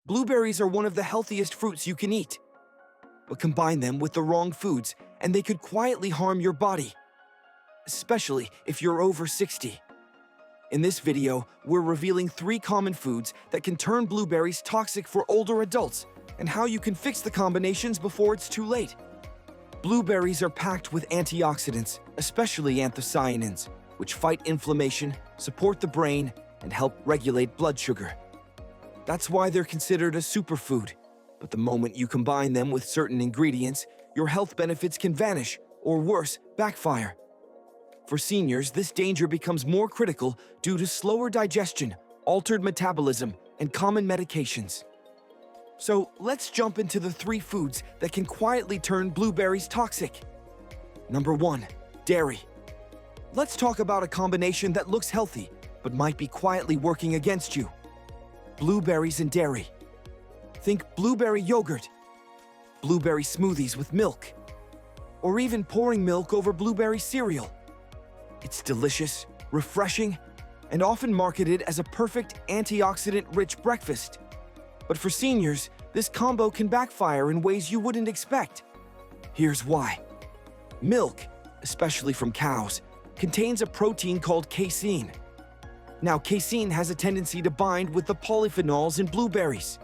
Blueberries are one of the healthiest fruits you can eat. But combine them with the wrong foods, and they could quietly harm your body, especially if you're over 60. In this video, we're revealing 3 common foods that can turn blueberries toxic for older adults and how you can fix the combinations before it's too late. Blueberries are packed with antioxidants, especially anthocyanins, which fight inflammation, support the brain, and help regulate blood sugar. That's why they're considered a superfood. But the moment you combine them with certain ingredients, your health benefits can vanish, or worse, backfire. For seniors, this danger becomes more critical due to slower digestion, altered metabolism, and common medications. So let's jump into the 3 foods that can quietly turn blueberries toxic. Number 1, dairy. Let's talk about a combination that looks healthy, but might be quietly working against you. Blueberries and dairy. Think blueberry yogurt, blueberry smoothies with milk, or even pouring milk over blueberry cereal. It's delicious, refreshing, and often marketed as a perfect antioxidant-rich breakfast. But for seniors, this combo can backfire in ways you wouldn't expect. Here's why. Milk, especially from cows, contains a protein called casein. Now, casein has a tendency to bind with the polyphenols in blueberries.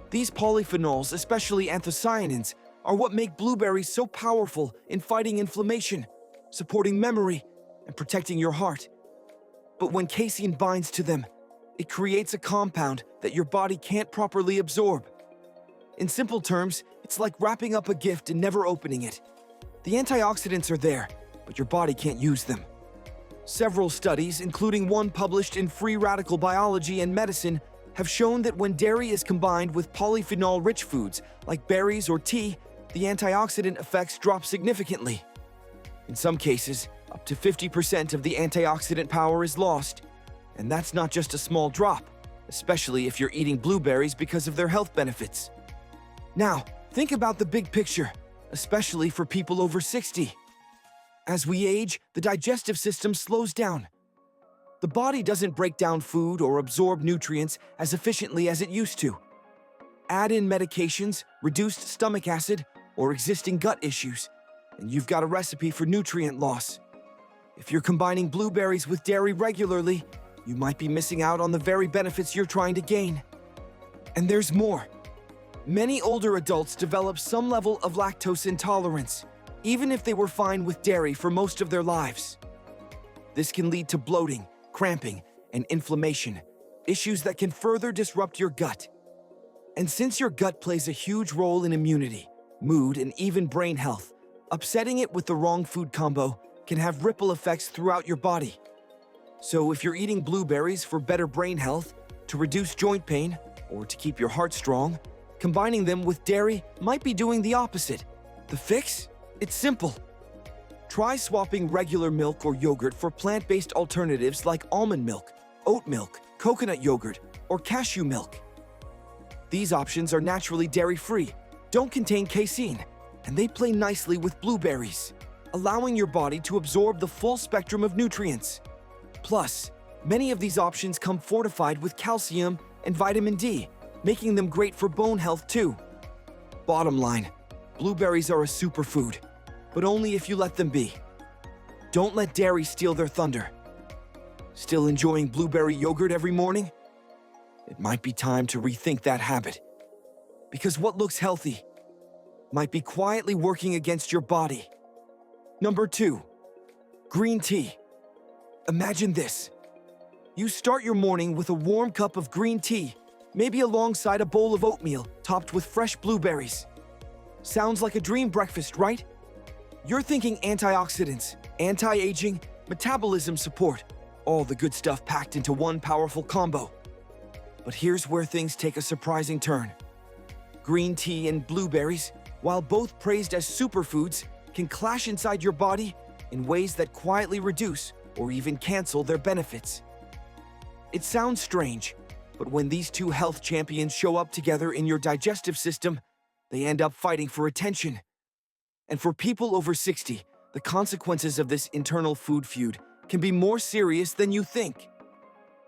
These polyphenols, especially anthocyanins, are what make blueberries so powerful in fighting inflammation, supporting memory, and protecting your heart. But when casein binds to them, it creates a compound that your body can't properly absorb. In simple terms, it's like wrapping up a gift and never opening it. The antioxidants are there, but your body can't use them. Several studies, including one published in Free Radical Biology and Medicine, have shown that when dairy is combined with polyphenol-rich foods like berries or tea, the antioxidant effects drop significantly. In some cases, up to 50% of the antioxidant power is lost. And that's not just a small drop, especially if you're eating blueberries because of their health benefits. Now, think about the big picture, especially for people over 60. As we age, the digestive system slows down. The body doesn't break down food or absorb nutrients as efficiently as it used to. Add in medications, reduced stomach acid, or existing gut issues, and you've got a recipe for nutrient loss. If you're combining blueberries with dairy regularly, you might be missing out on the very benefits you're trying to gain. And there's more. Many older adults develop some level of lactose intolerance, even if they were fine with dairy for most of their lives. This can lead to bloating, cramping, and inflammation, issues that can further disrupt your gut. And since your gut plays a huge role in immunity, mood, and even brain health, upsetting it with the wrong food combo can have ripple effects throughout your body. So if you're eating blueberries for better brain health, to reduce joint pain, or to keep your heart strong, combining them with dairy might be doing the opposite. The fix? It's simple. Try swapping regular milk or yogurt for plant-based alternatives like almond milk, oat milk, coconut yogurt, or cashew milk. These options are naturally dairy-free, don't contain casein, and they play nicely with blueberries, allowing your body to absorb the full spectrum of nutrients. Plus, many of these options come fortified with calcium and vitamin D, making them great for bone health too. Bottom line, blueberries are a superfood, but only if you let them be. Don't let dairy steal their thunder. Still enjoying blueberry yogurt every morning? It might be time to rethink that habit. Because what looks healthy might be quietly working against your body. Number 2, green tea. Imagine this. You start your morning with a warm cup of green tea, maybe alongside a bowl of oatmeal topped with fresh blueberries. Sounds like a dream breakfast, right? You're thinking antioxidants, anti-aging, metabolism support, all the good stuff packed into one powerful combo. But here's where things take a surprising turn. Green tea and blueberries, while both praised as superfoods, can clash inside your body in ways that quietly reduce or even cancel their benefits. It sounds strange, but when these two health champions show up together in your digestive system, they end up fighting for attention. And for people over 60, the consequences of this internal food feud can be more serious than you think.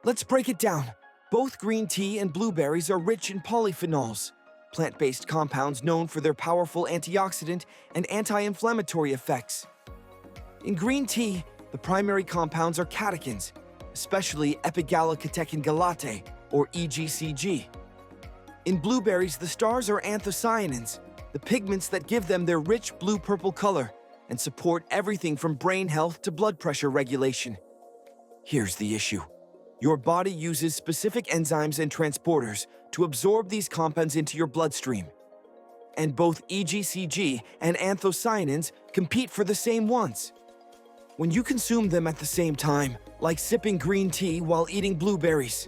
Let's break it down. Both green tea and blueberries are rich in polyphenols, plant-based compounds known for their powerful antioxidant and anti-inflammatory effects. In green tea, the primary compounds are catechins, especially epigallocatechin galate, or EGCG. In blueberries, the stars are anthocyanins, the pigments that give them their rich blue-purple color and support everything from brain health to blood pressure regulation. Here's the issue. Your body uses specific enzymes and transporters to absorb these compounds into your bloodstream. And both EGCG and anthocyanins compete for the same ones. When you consume them at the same time, like sipping green tea while eating blueberries,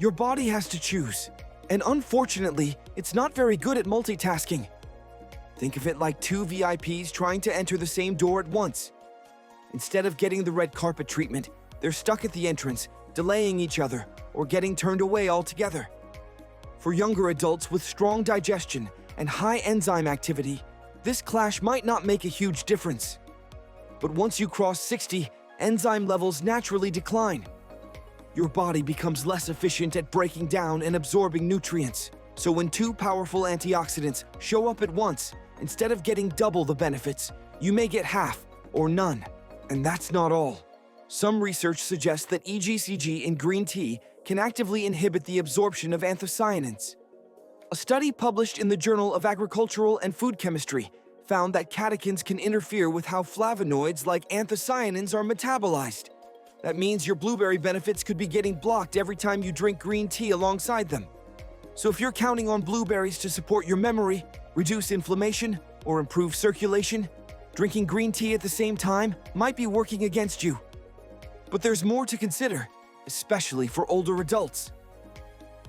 your body has to choose. And unfortunately, it's not very good at multitasking. Think of it like two VIPs trying to enter the same door at once. Instead of getting the red carpet treatment, they're stuck at the entrance, delaying each other, or getting turned away altogether. For younger adults with strong digestion and high enzyme activity, this clash might not make a huge difference. But once you cross 60, enzyme levels naturally decline. Your body becomes less efficient at breaking down and absorbing nutrients. So when two powerful antioxidants show up at once, instead of getting double the benefits, you may get half or none. And that's not all. Some research suggests that EGCG in green tea can actively inhibit the absorption of anthocyanins. A study published in the Journal of Agricultural and Food Chemistry found that catechins can interfere with how flavonoids like anthocyanins are metabolized. That means your blueberry benefits could be getting blocked every time you drink green tea alongside them. So if you're counting on blueberries to support your memory, reduce inflammation, or improve circulation, drinking green tea at the same time might be working against you. But there's more to consider, especially for older adults.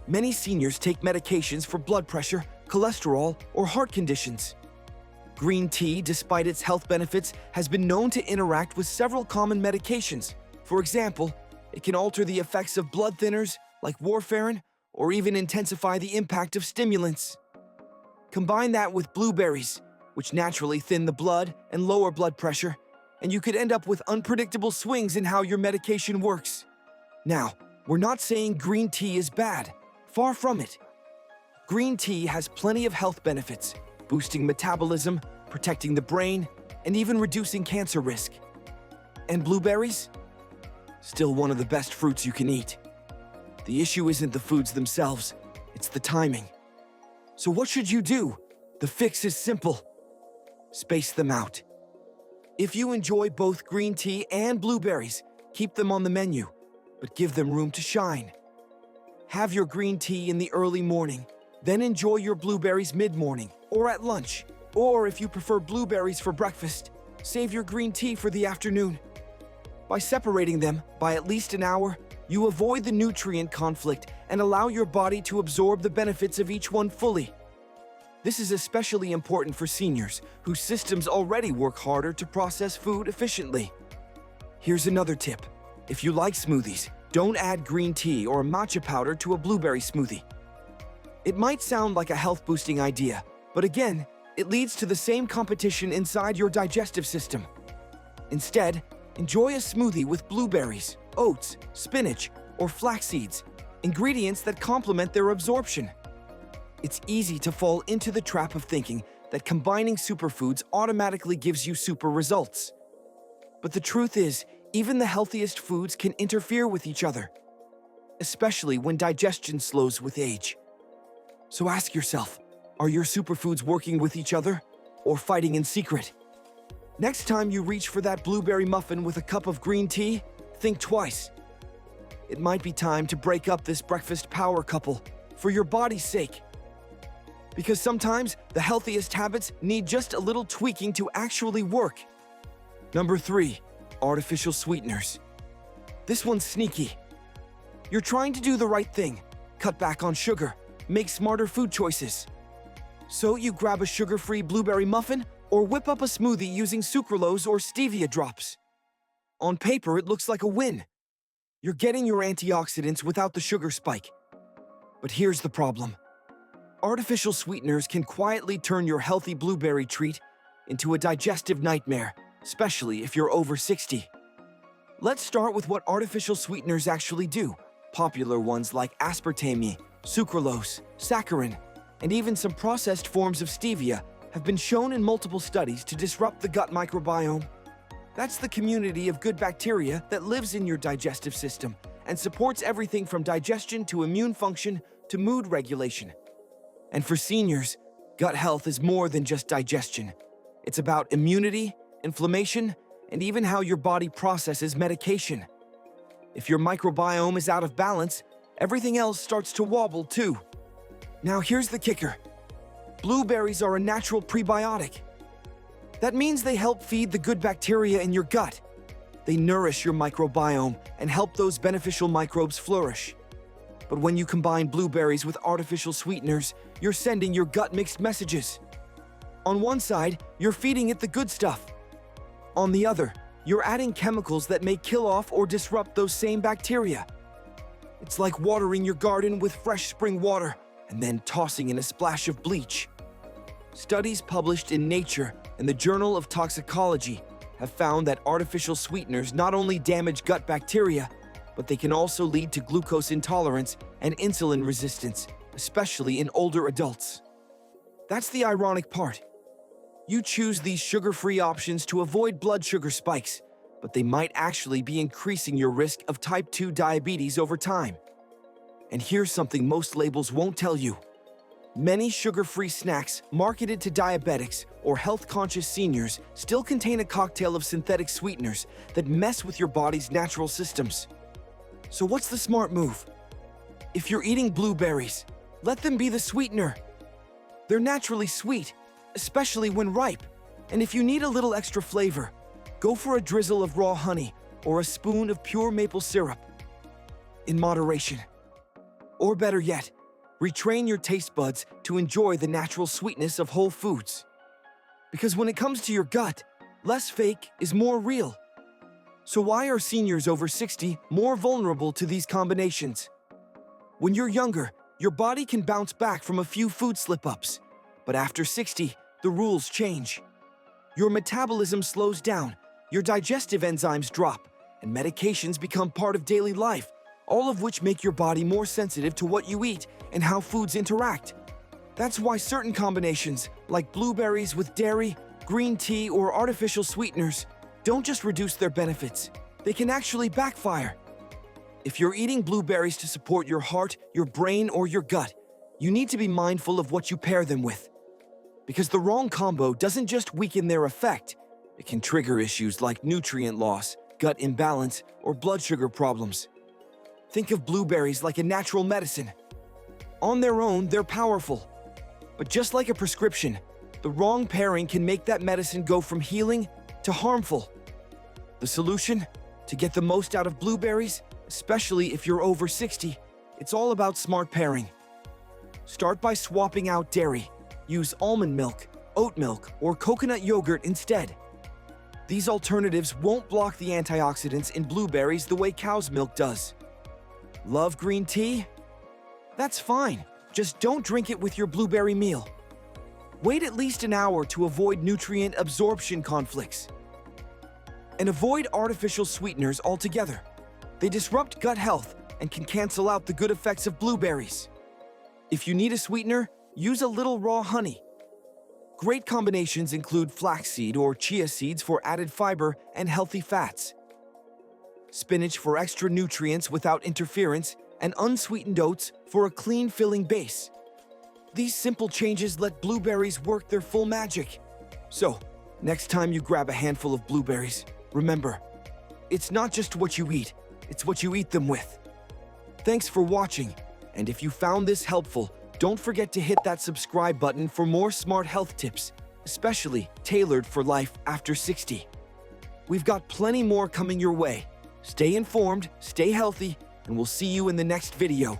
Many seniors take medications for blood pressure, cholesterol, or heart conditions. Green tea, despite its health benefits, has been known to interact with several common medications. For example, it can alter the effects of blood thinners like warfarin, or even intensify the impact of stimulants. Combine that with blueberries, which naturally thin the blood and lower blood pressure, and you could end up with unpredictable swings in how your medication works. Now, we're not saying green tea is bad. Far from it. Green tea has plenty of health benefits, boosting metabolism, protecting the brain, and even reducing cancer risk. And blueberries? Still one of the best fruits you can eat. The issue isn't the foods themselves, it's the timing. So what should you do? The fix is simple. Space them out. If you enjoy both green tea and blueberries, keep them on the menu, but give them room to shine. Have your green tea in the early morning, then enjoy your blueberries mid-morning or at lunch. Or if you prefer blueberries for breakfast, save your green tea for the afternoon. By separating them by at least an hour, you avoid the nutrient conflict and allow your body to absorb the benefits of each one fully. This is especially important for seniors whose systems already work harder to process food efficiently. Here's another tip. If you like smoothies, don't add green tea or matcha powder to a blueberry smoothie. It might sound like a health-boosting idea, but again, it leads to the same competition inside your digestive system. Instead, enjoy a smoothie with blueberries, oats, spinach, or flax seeds, ingredients that complement their absorption. It's easy to fall into the trap of thinking that combining superfoods automatically gives you super results. But the truth is, even the healthiest foods can interfere with each other, especially when digestion slows with age. So ask yourself, are your superfoods working with each other or fighting in secret? Next time you reach for that blueberry muffin with a cup of green tea, think twice. It might be time to break up this breakfast power couple for your body's sake. Because sometimes the healthiest habits need just a little tweaking to actually work. Number 3, artificial sweeteners. This one's sneaky. You're trying to do the right thing, cut back on sugar, make smarter food choices. So you grab a sugar-free blueberry muffin or whip up a smoothie using sucralose or stevia drops. On paper, it looks like a win. You're getting your antioxidants without the sugar spike. But here's the problem. Artificial sweeteners can quietly turn your healthy blueberry treat into a digestive nightmare, especially if you're over 60. Let's start with what artificial sweeteners actually do. popular ones like aspartame, sucralose, saccharin, and even some processed forms of stevia have been shown in multiple studies to disrupt the gut microbiome. That's the community of good bacteria that lives in your digestive system and supports everything from digestion to immune function to mood regulation. And for seniors, gut health is more than just digestion. It's about immunity, inflammation, and even how your body processes medication. If your microbiome is out of balance, everything else starts to wobble too. Now here's the kicker. Blueberries are a natural prebiotic. That means they help feed the good bacteria in your gut. They nourish your microbiome and help those beneficial microbes flourish. But when you combine blueberries with artificial sweeteners, you're sending your gut mixed messages. On one side, you're feeding it the good stuff. On the other, you're adding chemicals that may kill off or disrupt those same bacteria. It's like watering your garden with fresh spring water and then tossing in a splash of bleach. Studies published in Nature and the Journal of Toxicology have found that artificial sweeteners not only damage gut bacteria, but they can also lead to glucose intolerance and insulin resistance, especially in older adults. That's the ironic part. You choose these sugar-free options to avoid blood sugar spikes, but they might actually be increasing your risk of type 2 diabetes over time. And here's something most labels won't tell you. Many sugar-free snacks marketed to diabetics or health-conscious seniors still contain a cocktail of synthetic sweeteners that mess with your body's natural systems. So what's the smart move? If you're eating blueberries, let them be the sweetener. They're naturally sweet, especially when ripe. And if you need a little extra flavor, go for a drizzle of raw honey or a spoon of pure maple syrup. In moderation. Or better yet, retrain your taste buds to enjoy the natural sweetness of whole foods. Because when it comes to your gut, less fake is more real. So why are seniors over 60 more vulnerable to these combinations? When you're younger, your body can bounce back from a few food slip-ups. But after 60, the rules change. Your metabolism slows down, your digestive enzymes drop, and medications become part of daily life, all of which make your body more sensitive to what you eat and how foods interact. That's why certain combinations, like blueberries with dairy, green tea, or artificial sweeteners, don't just reduce their benefits, they can actually backfire. If you're eating blueberries to support your heart, your brain, or your gut, you need to be mindful of what you pair them with. Because the wrong combo doesn't just weaken their effect, it can trigger issues like nutrient loss, gut imbalance, or blood sugar problems. Think of blueberries like a natural medicine. On their own, they're powerful. But just like a prescription, the wrong pairing can make that medicine go from healing to harmful. The solution? To get the most out of blueberries, especially if you're over 60, it's all about smart pairing. Start by swapping out dairy. Use almond milk, oat milk, or coconut yogurt instead. These alternatives won't block the antioxidants in blueberries the way cow's milk does. Love green tea? That's fine, just don't drink it with your blueberry meal. Wait at least an hour to avoid nutrient absorption conflicts. And avoid artificial sweeteners altogether. They disrupt gut health and can cancel out the good effects of blueberries. If you need a sweetener, use a little raw honey. Great combinations include flaxseed or chia seeds for added fiber and healthy fats, spinach for extra nutrients without interference, and unsweetened oats for a clean, filling base. These simple changes let blueberries work their full magic. So, next time you grab a handful of blueberries, remember, it's not just what you eat, it's what you eat them with. Thanks for watching, and if you found this helpful, don't forget to hit that subscribe button for more smart health tips, especially tailored for life after 60. We've got plenty more coming your way. Stay informed, stay healthy, and we'll see you in the next video.